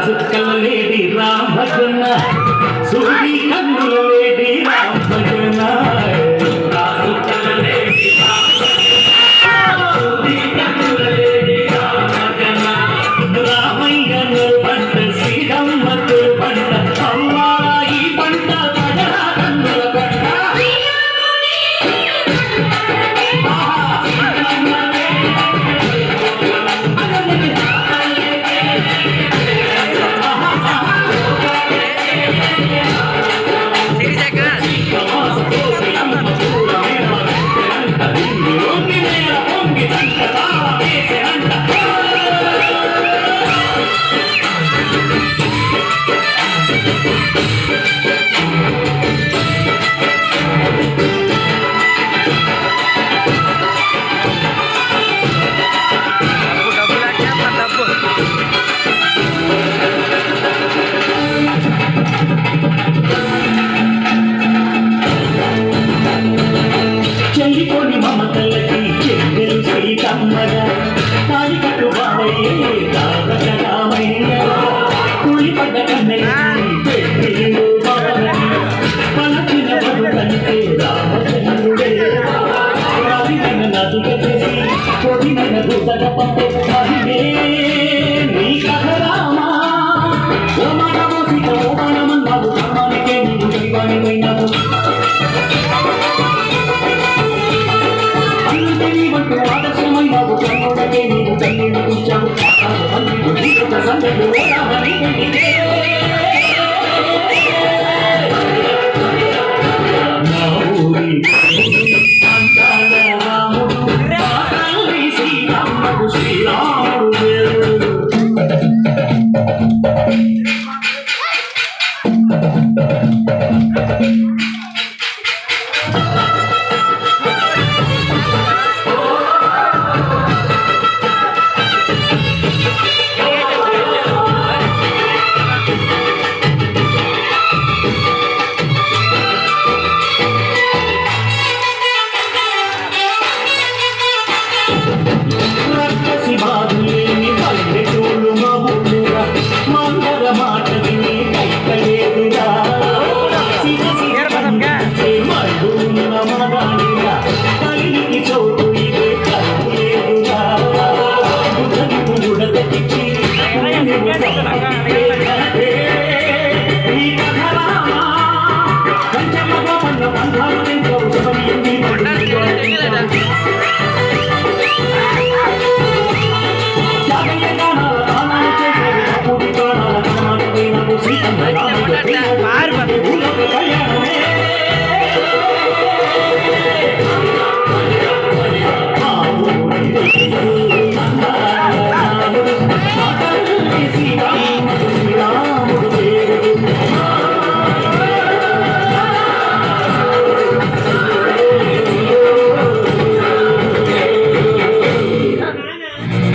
చుక్కల లేడి రామ భజన సూరి కన్నుల లేడి రామ భజన రామయ్యను పంట శ్రీరమ్మకు పంట అమ్మాయి పంట పదరా కన్నుల పంట చెల్లిపోని మమతలకి చెల్లెలు శ్రీకమ్మగా తాలికట్టు బావయ్యే తారక రామయ్య కూలిపడ్డ కన్నయ్యకి పెళ్ళిళ్ళు బావయ్య పలచిన బడుకంటే రామచంద్రుడే రావిన నదుల చేసి కొడిన గుడ్డగ పంపే మహిమే నీ కథ రామా ఓ మాట మోసిక ఓ బాణమన్నావు ధర్మానికే నీవు దైవానివైనావు ఆదర్శమైనావు కన్నుడకే నీవు కన్నీళ్ళు కూర్చావు సంగతులు రామని నా ఊరి అంతాల రాముడు మా తల్లి శ్రీరాముడు శ్రీరాముడు